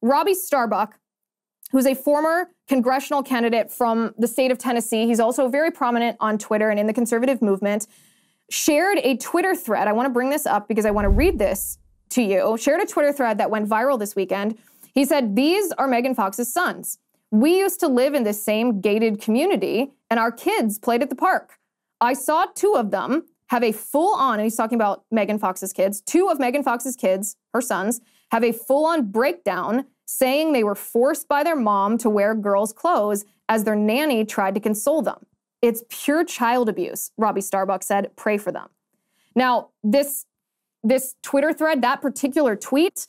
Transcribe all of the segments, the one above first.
Robbie Starbuck, who's a former congressional candidate from the state of Tennessee, he's also very prominent on Twitter and in the conservative movement, shared a Twitter thread. I want to bring this up because I want to read this to you. Shared a Twitter thread that went viral this weekend. He said, "These are Megan Fox's sons. We used to live in this same gated community and our kids played at the park. I saw two of them have a full-on," and he's talking about Megan Fox's kids, two of Megan Fox's kids, her sons, have a full-on breakdown saying they were forced by their mom to wear girls' clothes as their nanny tried to console them. It's pure child abuse," Robbie Starbuck said. "Pray for them." Now, this Twitter thread, that particular tweet,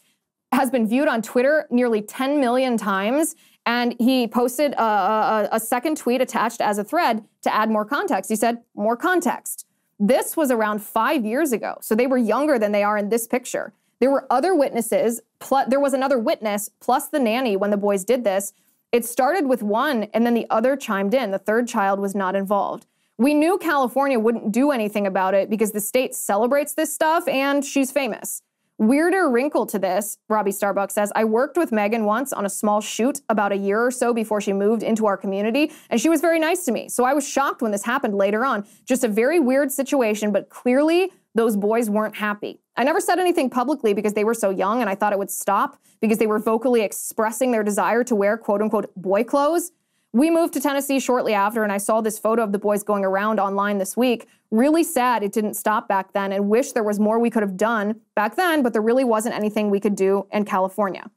has been viewed on Twitter nearly 10 million times. And he posted a second tweet attached as a thread to add more context. He said, "More context. This was around 5 years ago. So they were younger than they are in this picture. There were other witnesses. There was another witness plus the nanny when the boys did this. It started with one and then the other chimed in. The third child was not involved. We knew California wouldn't do anything about it because the state celebrates this stuff and she's famous. Weirder wrinkle to this," Robbie Starbuck says, "I worked with Megan once on a small shoot about a year or so before she moved into our community, and she was very nice to me. So I was shocked when this happened later on. Just a very weird situation, but clearly those boys weren't happy. I never said anything publicly because they were so young and I thought it would stop because they were vocally expressing their desire to wear quote-unquote boy clothes. We moved to Tennessee shortly after, and I saw this photo of the boys going around online this week. Really sad it didn't stop back then and wish there was more we could have done back then, but there really wasn't anything we could do in California."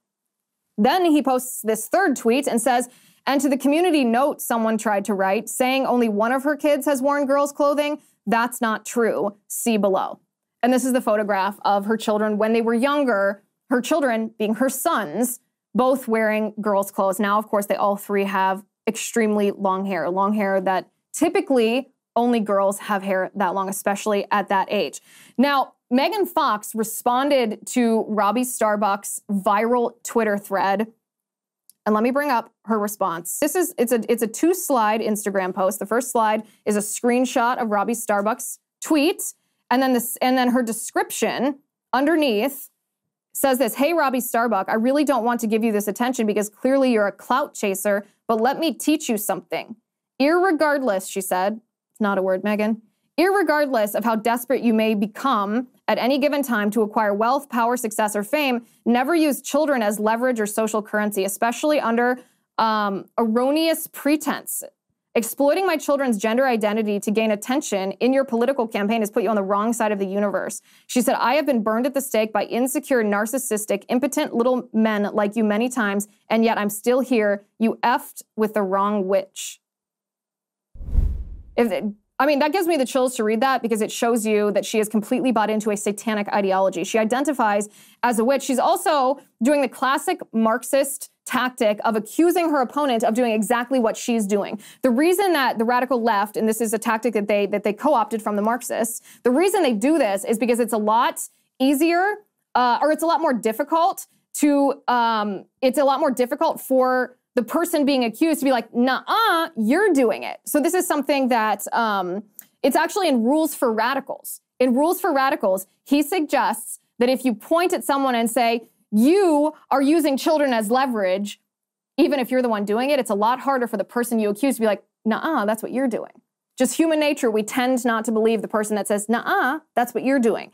Then he posts this third tweet and says, "And to the community note someone tried to write, saying only one of her kids has worn girls' clothing. That's not true. See below." And this is the photograph of her children when they were younger, her children being her sons, both wearing girls' clothes. Now, of course, they all three have extremely long hair that typically only girls have hair that long, especially at that age. Now, Megan Fox responded to Robbie Starbuck's viral Twitter thread. And let me bring up her response. It's a two-slide Instagram post. The first slide is a screenshot of Robbie Starbuck's tweet. And then her description underneath says this: "Hey, Robbie Starbuck, I really don't want to give you this attention because clearly you're a clout chaser, but let me teach you something. Irregardless," she said, it's not a word, Megan, "irregardless of how desperate you may become at any given time to acquire wealth, power, success, or fame, never use children as leverage or social currency, especially under erroneous pretense. Exploiting my children's gender identity to gain attention in your political campaign has put you on the wrong side of the universe." She said, "I have been burned at the stake by insecure, narcissistic, impotent little men like you many times, and yet I'm still here. You effed with the wrong witch." That gives me the chills to read that because it shows you that she is completely bought into a satanic ideology. She identifies as a witch. She's also doing the classic Marxist tactic of accusing her opponent of doing exactly what she's doing. The reason that the radical left, and this is a tactic that they co-opted from the Marxists, the reason they do this is because it's a lot easier, or it's a lot more difficult for the person being accused to be like, "Nuh-uh, you're doing it." So this is something that it's actually in Rules for Radicals. In Rules for Radicals, he suggests that if you point at someone and say, "You are using children as leverage," even if you're the one doing it, it's a lot harder for the person you accuse to be like, "Nuh-uh, that's what you're doing." Just human nature, we tend not to believe the person that says, "Nuh-uh, that's what you're doing."